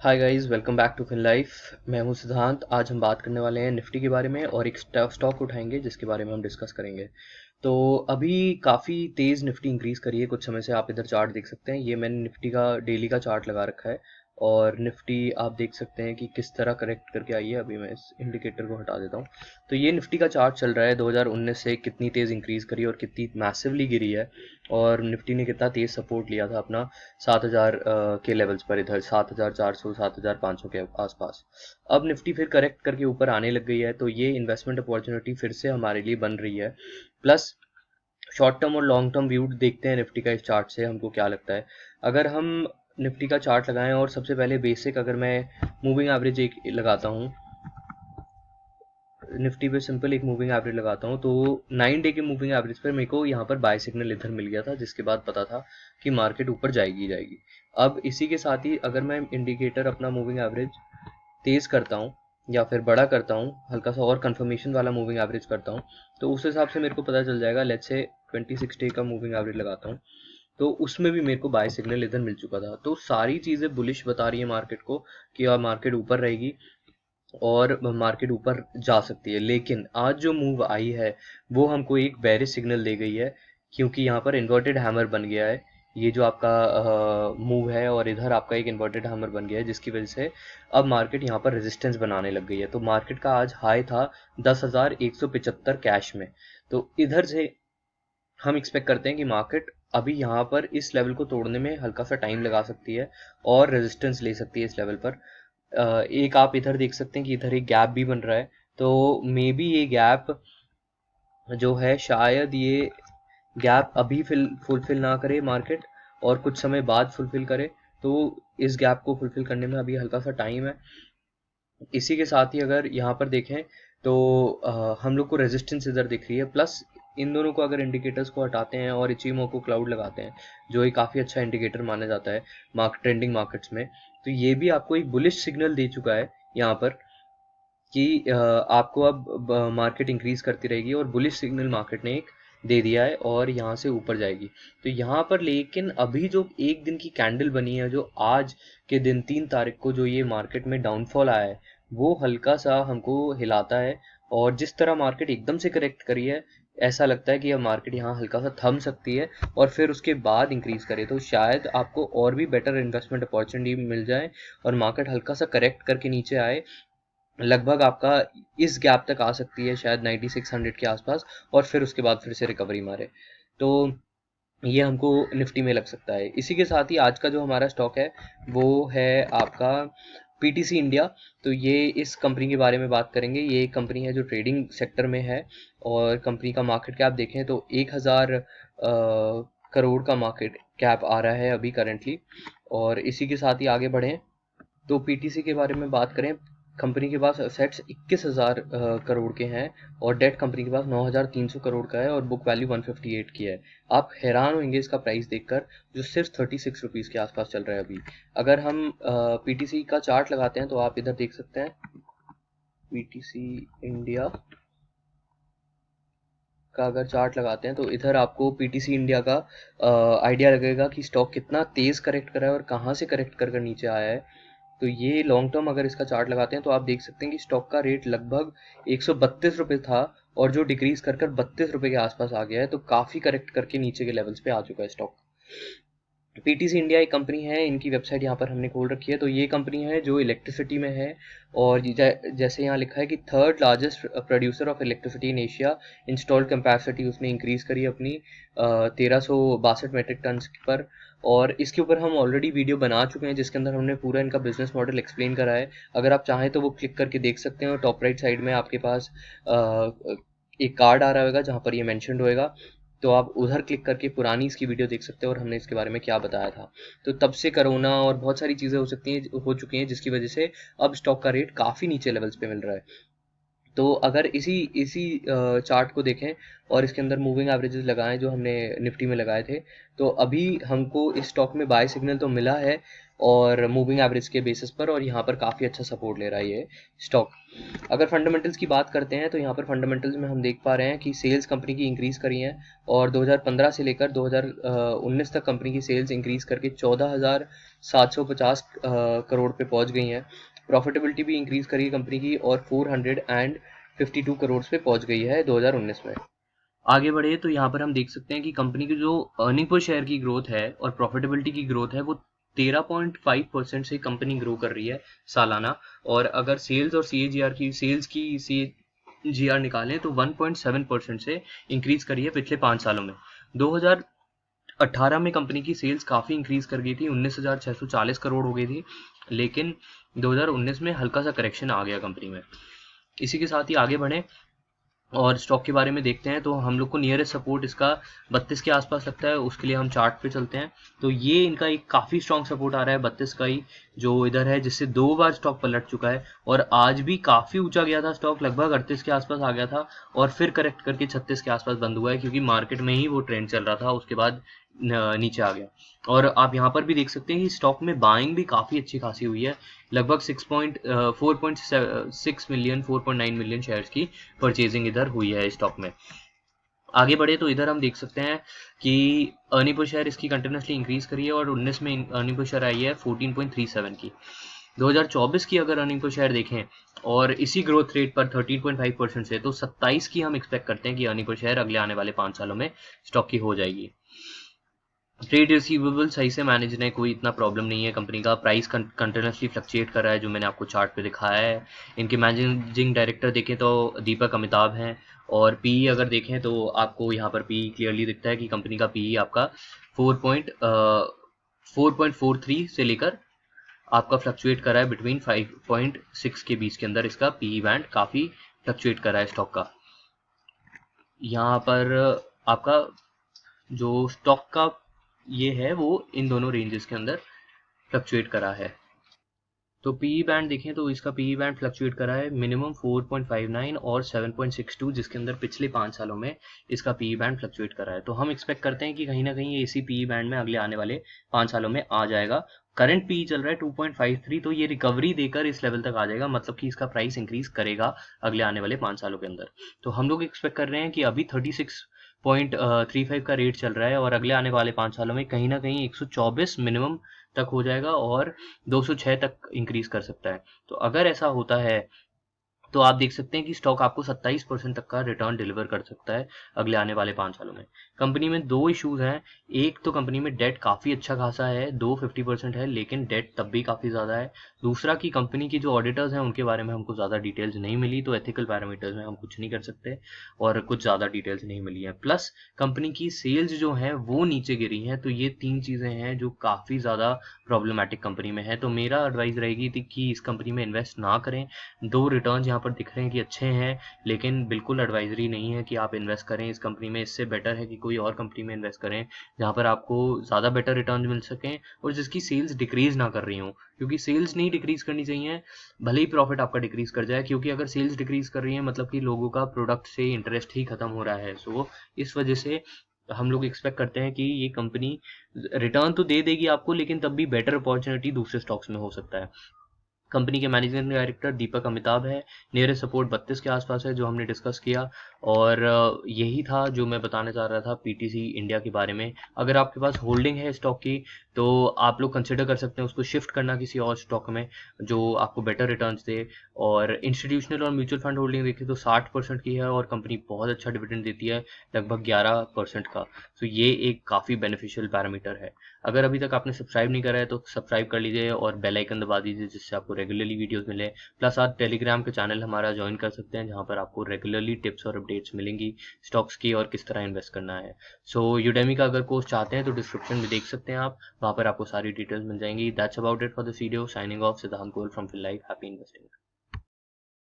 Hi guys, welcome back to Fin Life. मैं हूं सिद्धांत। आज हम बात करने वाले हैं निफ्टी के बारे में और एक स्टॉक उठाएंगे जिसके बारे में हम डिस्कस करेंगे। तो अभी काफ़ी तेज़ निफ्टी इंक्रीज़ करी है कुछ समय से। आप इधर चार्ट देख सकते हैं, ये मैंने निफ्टी का डेली का चार्ट लगा रखा है और निफ्टी आप देख सकते हैं कि किस तरह करेक्ट करके आई है। अभी मैं इस इंडिकेटर को हटा देता हूँ। तो ये निफ्टी का चार्ट चल रहा है 2019 से कितनी तेज़ इंक्रीज़ करी और कितनी मैसिवली गिरी है, और निफ्टी ने कितना तेज़ सपोर्ट लिया था अपना 7,000 के लेवल्स पर, इधर 7,400 7,500 के आसपास। अब निफ्टी फिर करेक्ट करके ऊपर आने लग गई है, तो ये इन्वेस्टमेंट अपॉर्चुनिटी फिर से हमारे लिए बन रही है। प्लस शॉर्ट टर्म और लॉन्ग टर्म व्यू देखते हैं निफ्टी का इस चार्ट से हमको क्या लगता है। अगर हम निफ्टी का चार्ट लगाएं और सबसे पहले बेसिक अगर मैं मूविंग एवरेज एक लगाता हूँ, निफ्टी पे सिंपल एक मूविंग एवरेज लगाता हूँ, तो 9 डे के मूविंग एवरेज पर मेरे को यहाँ पर बाय सिग्नल इधर मिल गया था, जिसके बाद पता था कि मार्केट ऊपर जाएगी जाएगी। अब इसी के साथ ही अगर मैं इंडिकेटर अपना मूविंग एवरेज तेज़ करता हूँ या फिर बड़ा करता हूँ, हल्का सा और कंफर्मेशन वाला मूविंग एवरेज करता हूँ, तो उस हिसाब से मेरे को पता चल जाएगा। लेट्स से 26 डे का मूविंग एवरेज लगाता हूँ, तो उसमें भी मेरे को बाय सिग्नल इधर मिल चुका था। तो सारी चीज़ें बुलिश बता रही है मार्केट को कि अब मार्केट ऊपर रहेगी और मार्केट ऊपर जा सकती है। लेकिन आज जो मूव आई है वो हमको एक बेरिश सिग्नल दे गई है, क्योंकि यहाँ पर इन्वर्टेड हैमर बन गया है। ये जो आपका मूव है और इधर आपका एक इन्वर्टेड हैमर बन गया है, जिसकी वजह से अब मार्केट यहाँ पर रेजिस्टेंस बनाने लग गई है। तो मार्केट का आज हाई था 10,175 कैश में। तो इधर से हम एक्सपेक्ट करते हैं कि मार्केट अभी यहाँ पर इस लेवल को तोड़ने में हल्का सा टाइम लगा सकती है और रेजिस्टेंस ले सकती है इस लेवल पर। एक आप इधर देख सकते हैं कि इधर एक गैप भी बन रहा है, तो मे बी ये गैप जो है, शायद ये गैप अभी फुलफिल ना करे मार्केट और कुछ समय बाद फुलफिल करे। तो इस गैप को फुलफिल करने में अभी हल्का सा टाइम है। इसी के साथ ही अगर यहाँ पर देखें तो हम लोग को रेजिस्टेंस इधर दिख रही है। प्लस इन दोनों को अगर इंडिकेटर्स को हटाते हैं और इचीमोको क्लाउड लगाते हैं, जो एक काफ़ी अच्छा इंडिकेटर माना जाता है ट्रेंडिंग मार्केट्स में, तो ये भी आपको एक बुलिश सिग्नल दे चुका है यहाँ पर कि आपको अब मार्केट इंक्रीज करती रहेगी और बुलिश सिग्नल मार्केट ने एक दे दिया है और यहाँ से ऊपर जाएगी। तो यहाँ पर लेकिन अभी जो एक दिन की कैंडल बनी है, जो आज के दिन 3 तारीख को जो ये मार्केट में डाउनफॉल आया है, वो हल्का सा हमको हिलाता है। और जिस तरह मार्केट एकदम से करेक्ट करी है, ऐसा लगता है कि अब मार्केट यहाँ हल्का सा थम सकती है और फिर उसके बाद इंक्रीज करे, तो शायद आपको और भी बेटर इन्वेस्टमेंट अपॉर्चुनिटी मिल जाए और मार्केट हल्का सा करेक्ट करके नीचे आए। लगभग आपका इस गैप तक आ सकती है, शायद 9600 के आसपास, और फिर उसके बाद फिर से रिकवरी मारे। तो ये हमको निफ्टी में लग सकता है। इसी के साथ ही आज का जो हमारा स्टॉक है वो है आपका पीटीसी इंडिया। तो ये इस कंपनी के बारे में बात करेंगे। ये एक कंपनी है जो ट्रेडिंग सेक्टर में है और कंपनी का मार्केट कैप देखें तो 1,000 करोड़ का मार्केट कैप आ रहा है अभी करेंटली। और इसी के साथ ही आगे बढ़ें तो पीटीसी के बारे में बात करें, कंपनी के पास असेट्स 21,000 करोड़ के हैं और डेट कंपनी के पास 9,300 करोड़ का है और बुक वैल्यू 158 की है। आप हैरान होंगे इसका प्राइस देखकर, जो सिर्फ 36 रुपीज़ के आसपास चल रहा है अभी। अगर हम पीटीसी का चार्ट लगाते हैं तो आप इधर देख सकते हैं, पीटीसी इंडिया का अगर चार्ट लगाते हैं तो इधर आपको पीटीसी इंडिया का आइडिया लगेगा कि स्टॉक कितना तेज़ करेक्ट करा है और कहाँ से करेक्ट कर कर नीचे आया है। तो ये लॉन्ग टर्म अगर इसका चार्ट लगाते हैं तो आप देख सकते हैं कि स्टॉक का रेट लगभग 132 रुपये था और जो डिक्रीज कर कर 32 रुपये के आसपास आ गया है। तो काफ़ी करेक्ट करके नीचे के लेवल्स पे आ चुका है स्टॉक। पीटीसी इंडिया एक कंपनी है, इनकी वेबसाइट यहाँ पर हमने खोल रखी है। तो ये कंपनी है जो इलेक्ट्रिसिटी में है और जैसे यहाँ लिखा है कि third largest producer of electricity in Asia, installed capacity उसने इंक्रीज करी अपनी 1362 मेट्रिक टन पर। और इसके ऊपर हम ऑलरेडी वीडियो बना चुके हैं जिसके अंदर हमने पूरा इनका बिजनेस मॉडल एक्सप्लेन करा है। अगर आप चाहें तो वो क्लिक करके देख सकते हैं और टॉप राइट साइड में आपके पास एक कार्ड आ रहा होगा जहाँ पर ये मैंशनड होएगा, तो आप उधर क्लिक करके पुरानी इसकी वीडियो देख सकते हो और हमने इसके बारे में क्या बताया था। तो तब से कोरोना और बहुत सारी चीज़ें हो चुकी हैं जिसकी वजह से अब स्टॉक का रेट काफ़ी नीचे लेवल्स पे मिल रहा है। तो अगर इसी इसी चार्ट को देखें और इसके अंदर मूविंग एवरेजेस लगाएं जो हमने निफ्टी में लगाए थे, तो अभी हमको इस स्टॉक में बाय सिग्नल तो मिला है, और मूविंग एवरेज के बेसिस पर, और यहाँ पर काफ़ी अच्छा सपोर्ट ले रहा है ये स्टॉक। अगर फंडामेंटल्स की बात करते हैं तो यहाँ पर फंडामेंटल्स में हम देख पा रहे हैं कि सेल्स कंपनी की इंक्रीज़ करी हैं, और 2015 से लेकर 2019 तक कंपनी की सेल्स इंक्रीज़ करके 14,750 करोड़ पे पहुँच गई हैं। प्रॉफिटेबिलिटी भी इंक्रीज़ करी कंपनी की, और 452 करोड़ पे पहुँच गई है 2019 में। आगे बढ़े तो यहाँ पर हम देख सकते हैं कि कंपनी की जो अर्निंग पर शेयर की ग्रोथ है और प्रॉफिटेबिलिटी की ग्रोथ है, वो 13.5% से कंपनी ग्रो कर रही है सालाना। और अगर सेल्स और सीएजीआर निकालें तो 1.7% से इंक्रीज करी है पिछले 5 सालों में। 2018 में कंपनी की सेल्स काफ़ी इंक्रीज कर गई थी, 19,640 करोड़ हो गई थी, लेकिन 2019 में हल्का सा करेक्शन आ गया कंपनी में। इसी के साथ ही आगे बढ़े और स्टॉक के बारे में देखते हैं, तो हम लोग को नियरेस्ट सपोर्ट इसका 32 के आसपास लगता है। उसके लिए हम चार्ट पे चलते हैं, तो ये इनका एक काफ़ी स्ट्रॉन्ग सपोर्ट आ रहा है 32 का ही, जो इधर है, जिससे 2 बार स्टॉक पलट चुका है। और आज भी काफ़ी ऊंचा गया था स्टॉक, लगभग 38 के आसपास आ गया था, और फिर करेक्ट करके 36 के आसपास बंद हुआ है, क्योंकि मार्केट में ही वो ट्रेंड चल रहा था, उसके बाद नीचे आ गया। और आप यहाँ पर भी देख सकते हैं कि स्टॉक में बाइंग भी काफ़ी अच्छी खासी हुई है, लगभग 4.6 मिलियन 4.9 मिलियन शेयर्स की परचेजिंग इधर हुई है स्टॉक में। आगे बढ़े तो इधर हम देख सकते हैं कि अर्निंग पर शेयर इसकी कंटिन्यूसली इंक्रीज करी है, और 19 में अर्निंग पर शेयर आई है 14.37 की। 2024 की अगर अर्निंग पर शेयर देखें और इसी ग्रोथ रेट पर 13.5% से, तो 27 की हम एक्सपेक्ट करते हैं कि अर्निंग पर शेयर अगले आने वाले 5 सालों में स्टॉक की हो जाएगी। ट्रेड रिसीवेबल सही से मैनेज है, कोई इतना प्रॉब्लम नहीं है। कंपनी का प्राइस कंटिन्यूसली फ्लक्चुएट कर रहा है, जो मैंने आपको चार्ट पे दिखाया है। इनके मैनेजिंग डायरेक्टर देखें तो दीपक अमिताभ हैं, और पीई अगर देखें तो आपको यहाँ पर पीई क्लियरली दिखता है कि कंपनी का पीई आपका 4.43 से लेकर आपका फ्लक्चुएट कर रहा है बिटवीन 5.6 के बीच के अंदर। इसका पीई बैंड काफ़ी फ्लक्चुएट कर रहा है स्टॉक का। यहाँ पर आपका जो स्टॉक का ये है, वो इन दोनों रेंजेस के अंदर फ्लक्चुएट करा है। तो पीई बैंड देखें तो इसका पीई बैंड फ्लक्चुएट करा है मिनिमम 4.59 और 7.62, जिसके अंदर पिछले 5 सालों में इसका पीई बैंड फ्लक्चुएट करा है। तो हम एक्सपेक्ट करते हैं कि कहीं ना कहीं ये इसी पीई बैंड में अगले आने वाले 5 सालों में आ जाएगा। करंट पीई चल रहा है 2.53, तो ये रिकवरी देकर इस लेवल तक आ जाएगा, मतलब कि इसका प्राइस इंक्रीज करेगा अगले आने वाले 5 सालों के अंदर। तो हम लोग एक्सपेक्ट कर रहे हैं कि अभी 36.35 का रेट चल रहा है, और अगले आने वाले 5 सालों में कहीं ना कहीं 124 मिनिमम तक हो जाएगा, और 206 तक इंक्रीज कर सकता है। तो अगर ऐसा होता है तो आप देख सकते हैं कि स्टॉक आपको 27% तक का रिटर्न डिलीवर कर सकता है अगले आने वाले 5 सालों में। कंपनी में 2 इश्यूज हैं। एक तो कंपनी में डेट काफ़ी अच्छा खासा है, 50% है, लेकिन डेट तब भी काफ़ी ज़्यादा है। दूसरा कि कंपनी की जो ऑडिटर्स हैं उनके बारे में हमको ज़्यादा डिटेल्स नहीं मिली, तो एथिकल पैरामीटर्स में हम कुछ नहीं कर सकते, और कुछ ज़्यादा डिटेल्स नहीं मिली हैं। प्लस कंपनी की सेल्स जो हैं वो नीचे गिरी हैं, तो ये 3 चीज़ें हैं जो काफ़ी ज़्यादा प्रॉब्लमेटिक कंपनी में है। तो मेरा एडवाइस रहेगी थी कि इस कंपनी में इन्वेस्ट ना करें। 2 रिटर्न यहाँ पर दिख रहे हैं कि अच्छे हैं, लेकिन बिल्कुल एडवाइजरी नहीं है कि आप इन्वेस्ट करें इस कंपनी में। इससे बेटर है कि कोई और कंपनी में इन्वेस्ट करें जहाँ पर आपको ज़्यादा बेटर रिटर्न मिल सकें, और जिसकी सेल्स डिक्रीज़ ना कर रही हों, क्योंकि सेल्स नहीं डिक्रीज़ करनी चाहिए, भले ही प्रॉफिट आपका डिक्रीज़ कर जाए, क्योंकि अगर सेल्स डिक्रीज़ कर रही है मतलब कि लोगों का प्रोडक्ट से इंटरेस्ट ही खत्म हो रहा है। सो इस वजह से हम लोग एक्सपेक्ट करते हैं कि ये कंपनी रिटर्न तो दे देगी आपको, लेकिन तब भी बेटर अपॉर्चुनिटी दूसरे स्टॉक्स में हो सकता है। कंपनी के मैनेजिंग डायरेक्टर दीपक अमिताभ है, नियरेस्ट सपोर्ट 32 के आसपास है, जो हमने डिस्कस किया। और यही था जो मैं बताना चाह रहा था पीटीसी इंडिया के बारे में। अगर आपके पास होल्डिंग है स्टॉक की, तो आप लोग कंसिडर कर सकते हैं उसको शिफ्ट करना किसी और स्टॉक में जो आपको बेटर रिटर्न्स दे। और इंस्टीट्यूशनल और म्यूचुअल फंड होल्डिंग देखें तो 60% की है, और कंपनी बहुत अच्छा डिविडेंड देती है, लगभग 11% का। तो ये एक काफ़ी बेनिफिशियल पैरामीटर है। अगर अभी तक आपने सब्सक्राइब नहीं करा है तो सब्सक्राइब कर लीजिए और बेल आइकन दबा दीजिए, जिससे आपको रेगुलरली वीडियोस मिले। प्लस आप टेलीग्राम के चैनल हमारा ज्वाइन कर सकते हैं, जहां पर आपको रेगुलरली टिप्स और अपडेट्स मिलेंगी स्टॉक्स की और किस तरह इन्वेस्ट करना है। सो यूडेमी का अगर कोर्स चाहते हैं तो डिस्क्रिप्शन में देख सकते हैं आप, वहाँ पर आपको सारी डिटेल्स मिल जाएंगी। That's about it for this video. Signing off, Siddhant Goyal from Phil Life. Happy investing.